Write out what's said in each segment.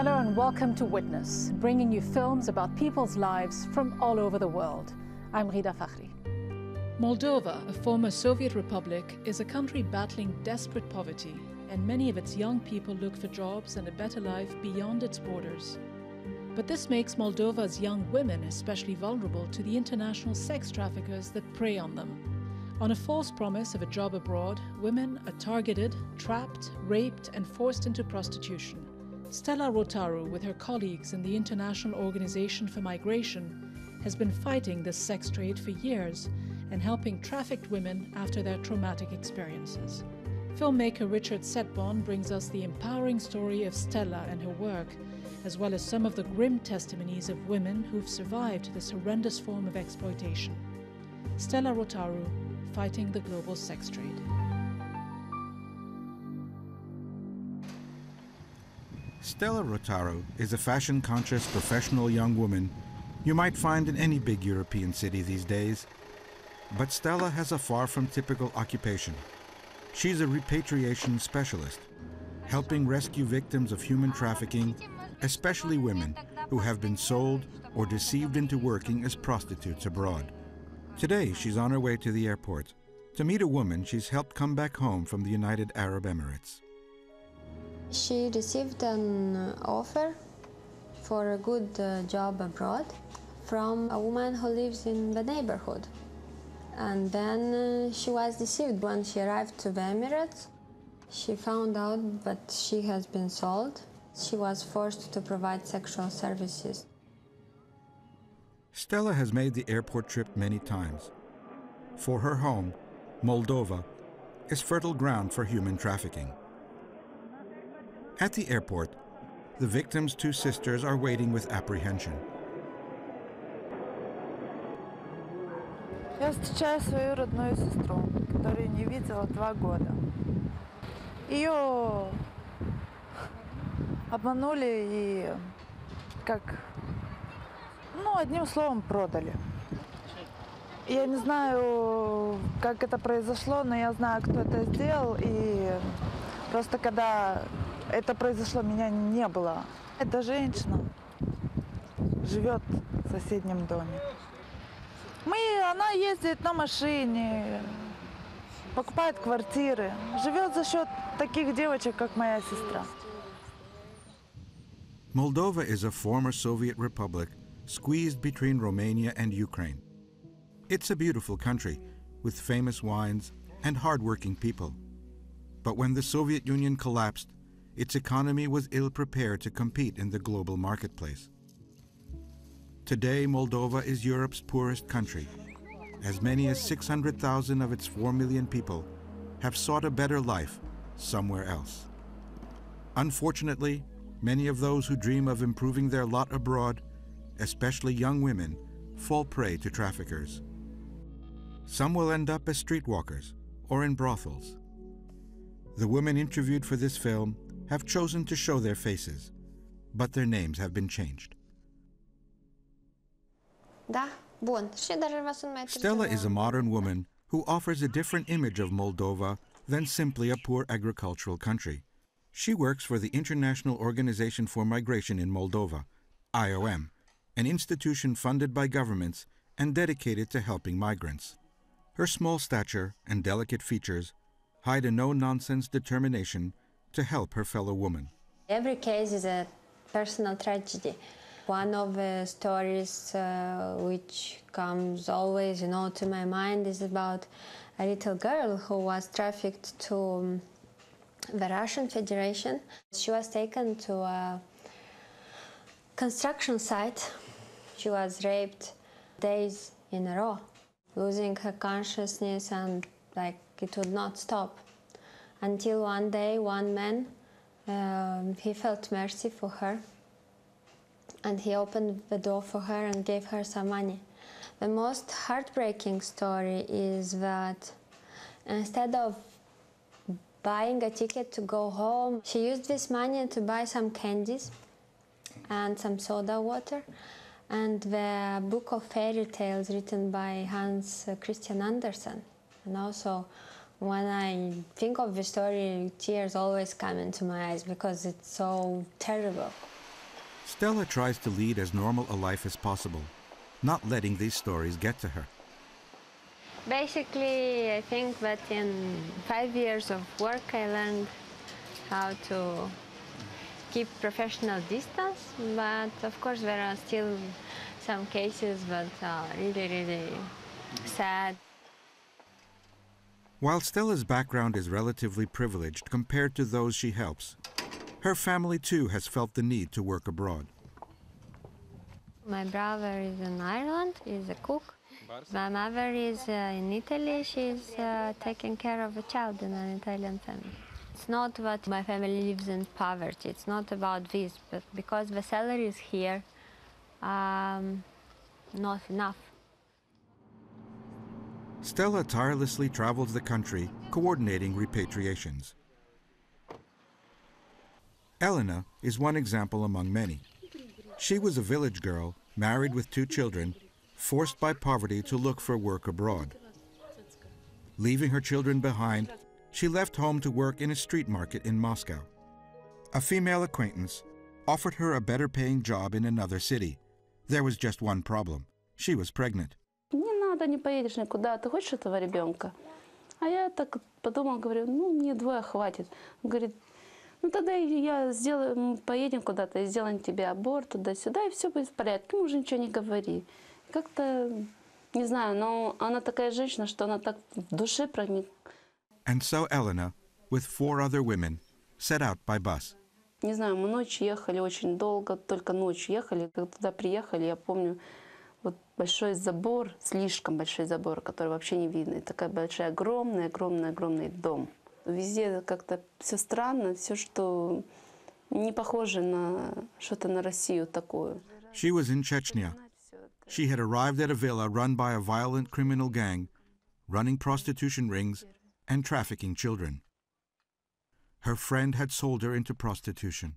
Hello and welcome to Witness, bringing you films about people's lives from all over the world. I'm Rida Fakhri. Moldova, a former Soviet republic, is a country battling desperate poverty, and many of its young people look for jobs and a better life beyond its borders. But this makes Moldova's young women especially vulnerable to the international sex traffickers that prey on them. On a false promise of a job abroad, women are targeted, trapped, raped, and forced into prostitution. Stella Rotaru, with her colleagues in the International Organization for Migration, has been fighting this sex trade for years and helping trafficked women after their traumatic experiences. Filmmaker Richard Setbon brings us the empowering story of Stella and her work, as well as some of the grim testimonies of women who've survived this horrendous form of exploitation. Stella Rotaru, fighting the global sex trade. Stella Rotaru is a fashion-conscious professional young woman you might find in any big European city these days. But Stella has a far from typical occupation. She's a repatriation specialist, helping rescue victims of human trafficking, especially women who have been sold or deceived into working as prostitutes abroad. Today, she's on her way to the airport to meet a woman she's helped come back home from the United Arab Emirates. She received an offer for a good job abroad from a woman who lives in the neighborhood. And then she was deceived. When she arrived to the Emirates, she found out that she has been sold. She was forced to provide sexual services. Stella has made the airport trip many times. For her home, Moldova, is fertile ground for human trafficking. At the airport, the victim's two sisters are waiting with apprehension. Я встречаю свою родную сестру, которую не видела 2 года. Ее обманули и одним словом продали. Я не знаю, как это произошло, но я знаю, кто это сделал, и просто когда это произошло, меня не было. Эта женщина живет в соседнем доме. Она ездит на машине, покупает квартиры, живет за счет таких девочек, как моя сестра. Moldova is a former Soviet republic squeezed between Romania and Ukraine. It's a beautiful country with famous wines and hard-working people. But when the Soviet Union collapsed, its economy was ill-prepared to compete in the global marketplace. Today, Moldova is Europe's poorest country. As many as 600,000 of its 4 million people have sought a better life somewhere else. Unfortunately, many of those who dream of improving their lot abroad, especially young women, fall prey to traffickers. Some will end up as streetwalkers or in brothels. The women interviewed for this film have chosen to show their faces, but their names have been changed. Stella is a modern woman who offers a different image of Moldova than simply a poor agricultural country. She works for the International Organization for Migration in Moldova, IOM, an institution funded by governments and dedicated to helping migrants. Her small stature and delicate features hide a no-nonsense determination to help her fellow woman. Every case is a personal tragedy. One of the stories which comes always, to my mind is about a little girl who was trafficked to the Russian Federation. She was taken to a construction site. She was raped days in a row, losing her consciousness, and it would not stop. Until one day, one man, he felt mercy for her, and he opened the door for her and gave her some money. The most heartbreaking story is that instead of buying a ticket to go home, she used this money to buy some candies and some soda water and the book of fairy tales written by Hans Christian Andersen. And also, when I think of the story, tears always come into my eyes because it's so terrible. Stella tries to lead as normal a life as possible, not letting these stories get to her. Basically, I think that in 5 years of work, I learned how to keep professional distance, but of course there are still some cases that are really, really sad. While Stella's background is relatively privileged compared to those she helps, her family too has felt the need to work abroad. My brother is in Ireland, he's a cook. My mother is in Italy, she's taking care of a child in an Italian family. It's not that my family lives in poverty, it's not about this, but because the salary is here, not enough. Stella tirelessly travels the country, coordinating repatriations. Elena is one example among many. She was a village girl, married with 2 children, forced by poverty to look for work abroad. Leaving her children behind, she left home to work in a street market in Moscow. A female acquaintance offered her a better-paying job in another city. There was just one problem. She was pregnant. Не надо, не поедешь никуда, ты хочешь этого ребенка? А я так подумала, говорю, ну, мне 2 хватит. Он говорит, ну, тогда я сделаю, поедем куда-то и сделаем тебе аборт туда-сюда, и все будет в порядке, мы уже ничего не говори. Как-то, не знаю, но она такая женщина, что она так в душе проникла. And so Elena, with 4 other women, set out by bus. Не знаю, мы ночью ехали очень долго, только ночью ехали. Когда туда приехали, я помню, вот большой забор, слишком большой забор, который вообще не видно. И такая большая, огромный дом. Везде как-то все странно, все, что не похоже на что-то на Россию такую. She was in Chechnya. She had arrived at a villa run by a violent criminal gang, running prostitution rings and trafficking children. Her friend had sold her into prostitution.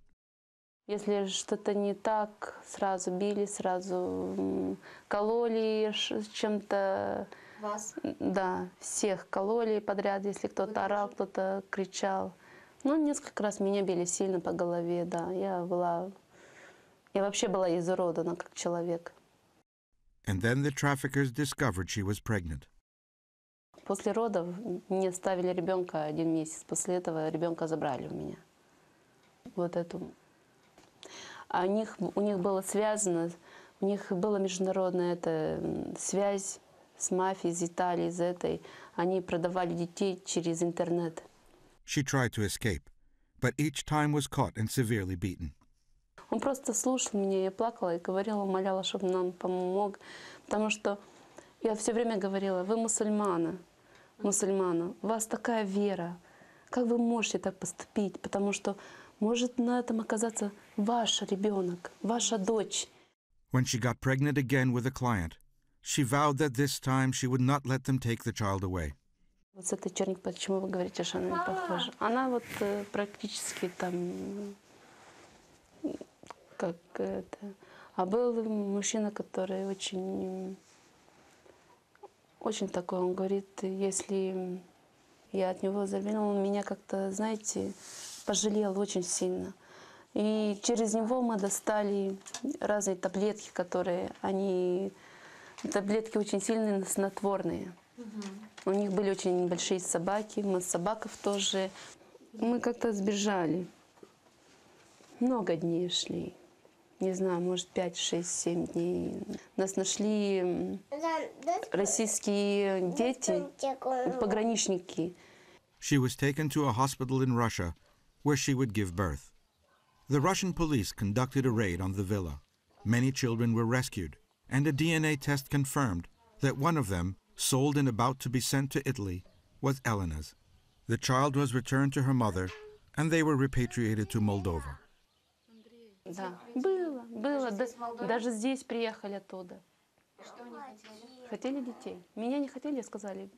Если что-то не так, сразу били, сразу кололи чем-то. Вас? Да, всех кололи подряд, если кто-то орал, кто-то кричал. Ну, несколько раз меня били сильно по голове, да. Я вообще была изуродована как человек. And then the traffickers discovered she was pregnant. После родов мне ставили ребенка 1 месяц. После этого ребенка забрали у меня. Вот эту. А у них было связано, у них была международная связь с мафией из Италии, из этой. Они продавали детей через интернет. She tried to escape, but each time was caught and severely beaten. Он просто слушал меня, я плакала и говорила, умоляла, чтобы нам помог. Потому что я все время говорила, вы мусульмане, у вас такая вера. Как вы можете так поступить? Потому что может на этом оказаться ваш ребенок, ваша дочь. When she got pregnant again with a client, she vowed that this time she would not let them take the child away. Вот с этой черненькой, почему вы говорите, что она не похожа? Она вот практически там, как это... А был мужчина, который очень такой, он говорит, если я от него забеременела, он меня как-то, знаете, пожалел очень сильно. И через него мы достали разные таблетки, таблетки очень сильные, снотворные. У них были очень большие собаки, мы собаков тоже. Мы как-то сбежали. Много дней шли. Не знаю, может, 5, 6, 7 дней. Нас нашли российские дети, пограничники. She was taken to a hospital in Russia where she would give birth. The Russian police conducted a raid on the villa. Many children were rescued, and a DNA test confirmed that one of them, sold and about to be sent to Italy, was Elena's. The child was returned to her mother, and they were repatriated to Moldova. Да, было. Даже здесь приехали оттуда. Хотели детей. Меня не хотели, сказали,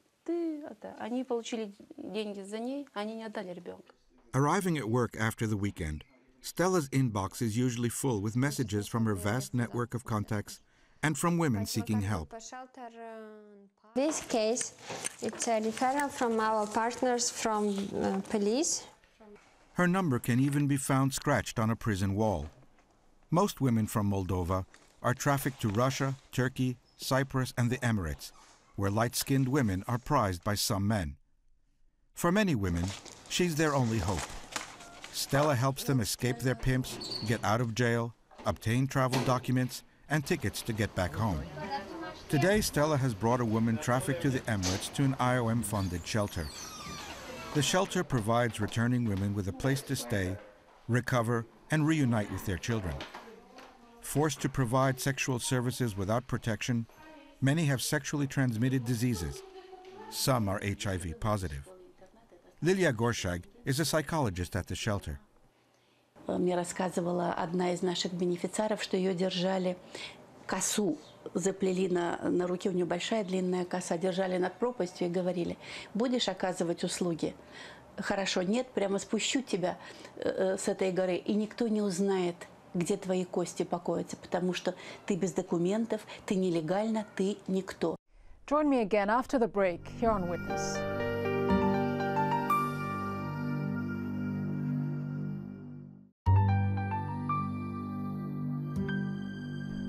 они получили деньги за ней, они не отдали ребенка. Arriving at work after the weekend, Stella's inbox is usually full with messages from her vast network of contacts and from women seeking help. This case, it's a referral from our partners from police. Her number can even be found scratched on a prison wall. Most women from Moldova are trafficked to Russia, Turkey, Cyprus, and the Emirates, where light-skinned women are prized by some men. For many women, she's their only hope. Stella helps them escape their pimps, get out of jail, obtain travel documents, and tickets to get back home. Today, Stella has brought a woman trafficked to the Emirates to an IOM-funded shelter. The shelter provides returning women with a place to stay, recover, and reunite with their children. Forced to provide sexual services without protection, many have sexually transmitted diseases. Some are HIV positive. Lilia Gorshag is a psychologist at the shelter. Мне рассказывала одна из наших бенефициаров, что ее держали, косу заплели на руке, у нее большая длинная коса, держали над пропастью и говорили: будешь оказывать услуги? Хорошо, нет, прямо спущу тебя с этой горы, и никто не узнает, где твои кости покоятся, потому что ты без документов, ты нелегально, ты никто. Join me again after the break here on Witness.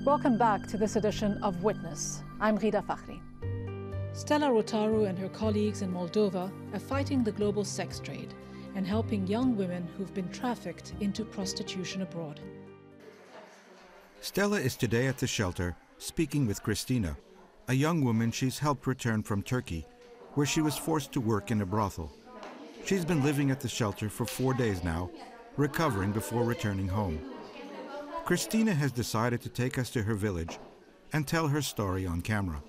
Welcome back to this edition of Witness. I'm Rida Fakhri. Stella Rotaru and her colleagues in Moldova are fighting the global sex trade and helping young women who've been trafficked into prostitution abroad. Stella is today at the shelter speaking with Christina, a young woman she's helped return from Turkey, where she was forced to work in a brothel. She's been living at the shelter for 4 days now, recovering before returning home. Christina has decided to take us to her village and tell her story on camera.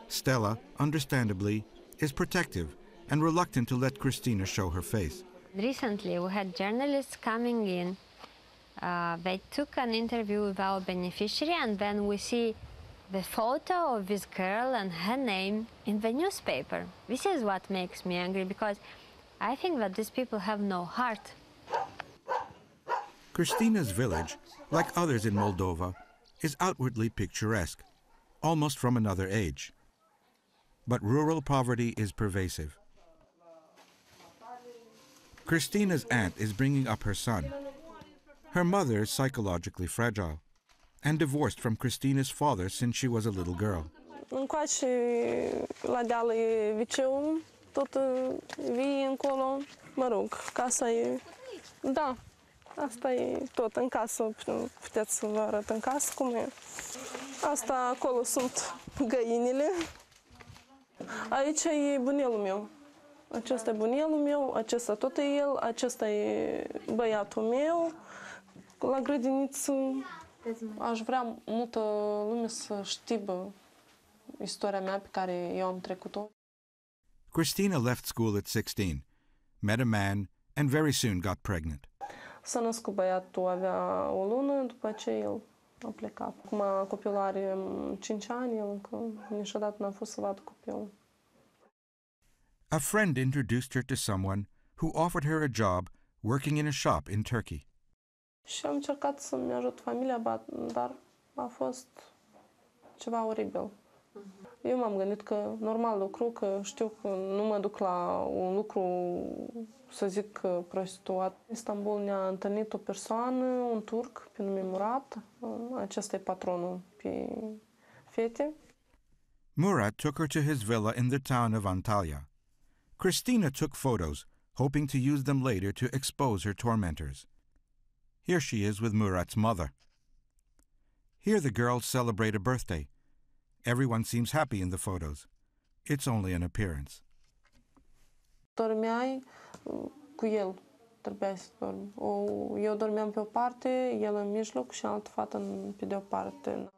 Stella, understandably, is protective and reluctant to let Christina show her face. Recently, we had journalists coming in. They took an interview with our beneficiary, and then we see the photo of this girl and her name in the newspaper. This is what makes me angry, because I think that these people have no heart. Christina's village, like others in Moldova, is outwardly picturesque, almost from another age. But rural poverty is pervasive. Christina's aunt is bringing up her son. Her mother is psychologically fragile and divorced from Christina's father since she was a little girl. Încoace la deal e viceul, tot vii încolo, mă rog, casa e, da, asta e tot în casă, puteți să vă arăt în casă cum e. Asta acolo sunt găinile. Aici e bunelul meu. Acesta e bunelul meu, acesta tot e el, acesta e băiatul meu. La grădiniță aș vrea multă lume să știe istoria mea pe care eu am trecut-o. Christina left school at 16, met a man, and very soon got pregnant. S-a născut băiatul, avea o lună, după aceea el a plecat. Acum copilul are 5 ani, el încă niciodată n-a fost să vadă copilul. A friend introduced her to someone who offered her a job working in a shop in Turkey. Și am încercat să-mi ajut familia, dar a fost ceva oribil. Eu m-am gândit că normal lucru, că știu că nu mă duc la un lucru, să zic, prostituat. În Istanbul ne-a întâlnit o persoană, un turc, pe nume Murat. Acesta e patronul pe fete. Murat took her to his villa in the town of Antalya. Christina took photos, hoping to use them later to expose her tormentors. Here she is with Murat's mother. Here the girls celebrate a birthday. Everyone seems happy in the photos. It's only an appearance. Dormeai cu el, trebuia să dormi. Eu dormeam pe o parte, el în mijloc și altă fată pe de o parte.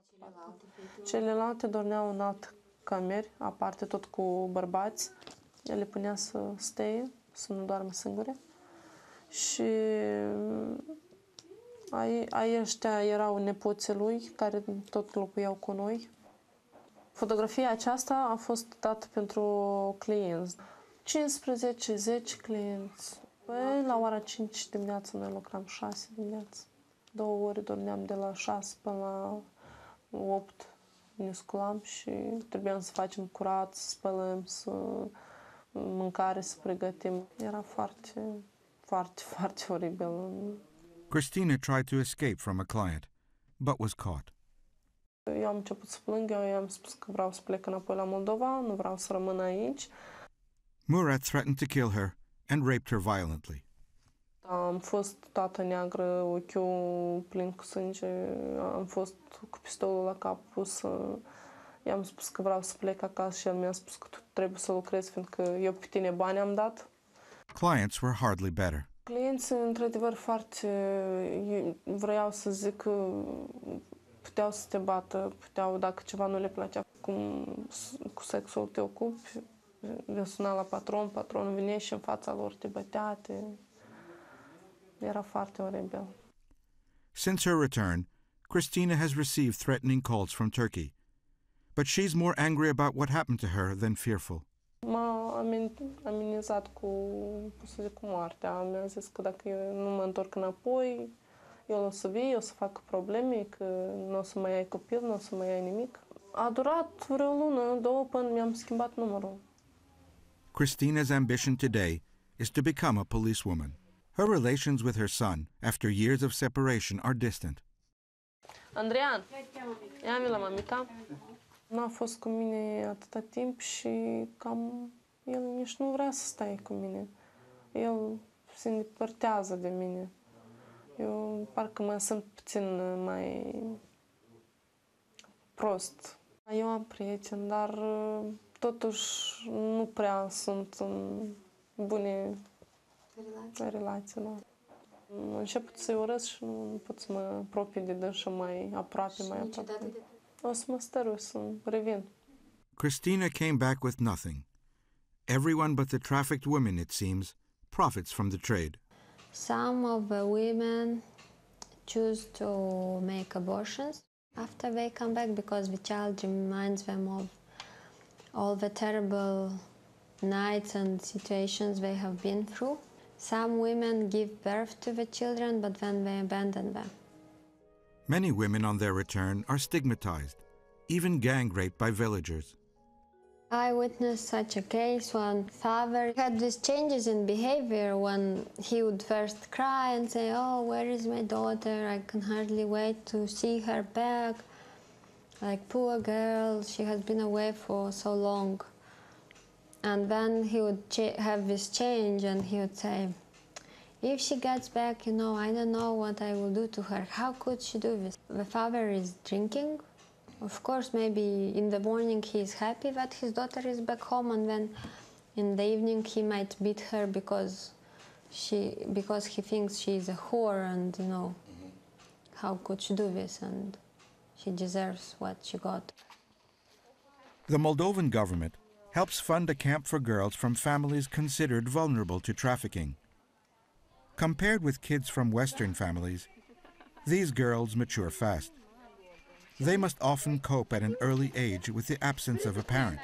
Celelalte dormeau în alte camere, aparte tot cu bărbați. El le punea să stea, să nu doarmă singure. Și ăștia erau nepoții lui, care tot locuiau cu noi. Fotografia aceasta a fost dată pentru clienți. 15-10 clienți. Păi, la ora 5 dimineața noi lucram 6 dimineața. 2 ore dormeam de la 6 până la 8. Ne sculam și trebuiam să facem curat, să spălăm, să mâncare, să pregătim. Era foarte, foarte, foarte oribil. Christina tried to escape from a client, but was caught. Eu am început să plâng, eu i-am spus că vreau să plec înapoi la Moldova, nu vreau să rămân aici. Murat threatened to kill her and raped her violently. Am fost toată neagră, ochiul plin cu sânge, am fost cu pistolul la cap pus. I-am spus că vreau să plec acasă și el mi-a spus că tu trebuie să lucrezi, fiindcă eu pe tine bani am dat. Clients were hardly better. Clienții, într-adevăr, foarte vreau să zic că puteau să te bată, puteau, dacă ceva nu le plăcea, cum cu sexul te ocupi, le suna la patron, patronul vine și în fața lor te bătea, era foarte oribil. Since her return, Christina has received threatening calls from Turkey. But she's more angry about what happened to her than fearful. M-a amenințat cu, să zic, cu moartea. Mi-a zis că dacă eu nu mă întorc înapoi, eu o să vii, o să fac probleme, că nu o să mai ai copil, nu o să mai ai nimic. A durat vreo lună, două, până mi-am schimbat numărul. Christina's ambition today is to become a policewoman. Her relations with her son, after years of separation, are distant. Andrian, ia-mi la mamica. N-a fost cu mine atâta timp și cam el nici nu vrea să stai cu mine. El se îndepărtează de mine. Eu parcă mă simt puțin mai prost. Eu am prieteni, dar totuși nu prea sunt în bune relații. Da. Am început să-i urăsc și nu pot să mă apropii de dânsul mai aproape, mai aproape. O să mă stărui să revin. Christina came back with nothing. Everyone but the trafficked women, it seems, profits from the trade. Some of the women choose to make abortions after they come back because the child reminds them of all the terrible nights and situations they have been through. Some women give birth to the children, but then they abandon them. Many women on their return are stigmatized, even gang raped by villagers. I witnessed such a case when father had these changes in behavior when he would first cry and say, "Oh, where is my daughter? I can hardly wait to see her back. Like, poor girl, she has been away for so long." And then he would have this change and he would say, "If she gets back, you know, I don't know what I will do to her. How could she do this?" The father is drinking. Of course, maybe in the morning he is happy that his daughter is back home, and then in the evening he might beat her because he thinks she is a whore, and you know, how could she do this, and she deserves what she got. The Moldovan government helps fund a camp for girls from families considered vulnerable to trafficking. Compared with kids from Western families, these girls mature fast. They must often cope at an early age with the absence of a parent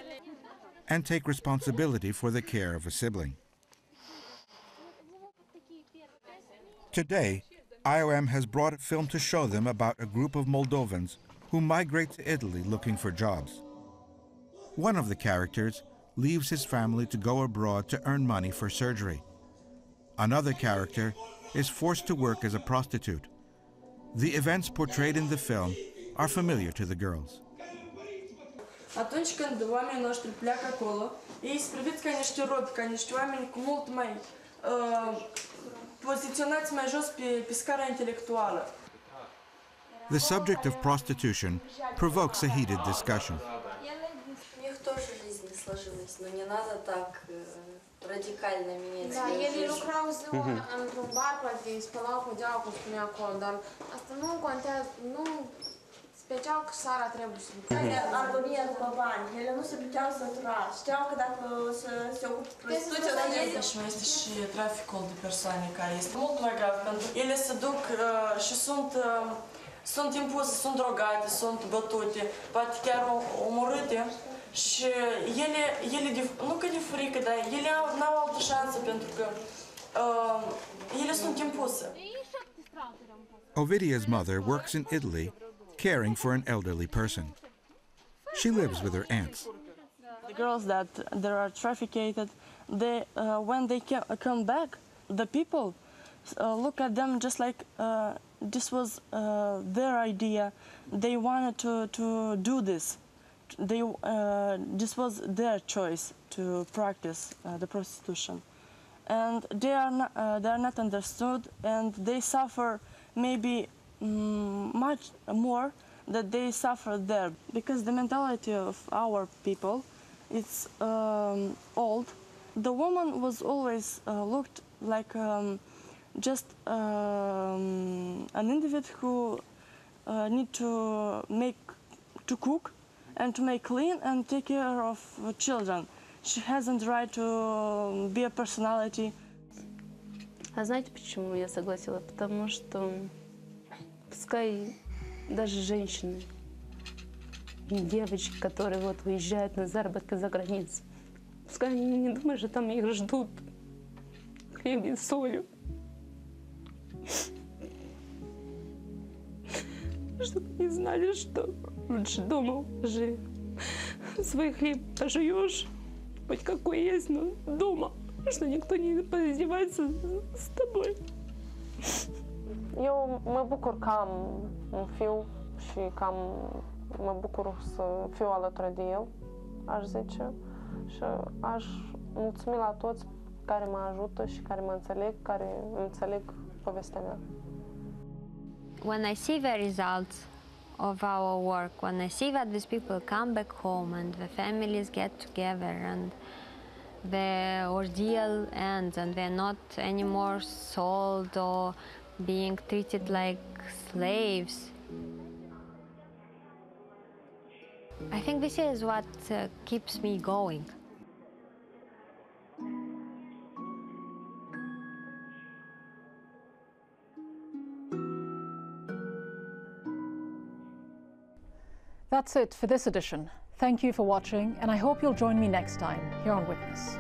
and take responsibility for the care of a sibling. Today, IOM has brought a film to show them about a group of Moldovans who migrate to Italy looking for jobs. One of the characters leaves his family to go abroad to earn money for surgery. Another character is forced to work as a prostitute. The events portrayed in the film are familiar to the girls. Atunci când oamenii noștri pleacă acolo, ei sunt priviți ca niște robi, ca niște oameni cu mult mai poziționați mai jos pe scara intelectuală. The subject of prostitution provokes a heated discussion. У них тоже жизнь не сложилась, но не надо так радикально менять. Da, el lucrau ziua într-un bar, poate spălau pe geaua, cum spunea acolo, dar asta nu contează, nu special că sara trebuie să lucreze. Agonia după bani, ele nu se puteau sătura, știau că dacă se ocupă prostituția, dar ele... Și mai este și traficul de persoane, care este mult mai grav, pentru că ele se duc și sunt impuse, sunt drogate, sunt bătute, poate chiar omorâte. Și ele nu că de frică, dar ele n-au altă șansă pentru că ele sunt impuse. Ovidia's mother works in Italy caring for an elderly person. She lives with her aunts. The girls that are trafficked, when they come back, the people look at them just like this was their idea. They wanted to do this. This was their choice to practice the prostitution. And they are not understood, and they suffer maybe much more that they suffer there, because the mentality of our people, it's old. The woman was always looked like just an individual who need to cook and to make clean and take care of children. She hasn't right to be a personality. А знаете, почему я согласилась? Потому что пускай даже женщины, девочки, которые вот выезжают на заработки за границу, пускай они не думают, что там их ждут хлеб и солью. Чтобы они знали, что лучше дома уже свой хлеб пожуешь, хоть какой есть, но дома, что никто не поиздевается с тобой. Eu mă bucur că am un fiu și că mă bucur să fiu alături de el, aș zice, și aș mulțumi la toți care mă ajută și care mă înțeleg, care înțeleg povestea mea. When I see the results of our work, when I see that these people come back home and the families get together and the ordeal ends and they're not anymore sold or being treated like slaves, I think this is what keeps me going. That's it for this edition. Thank you for watching, and I hope you'll join me next time here on Witness.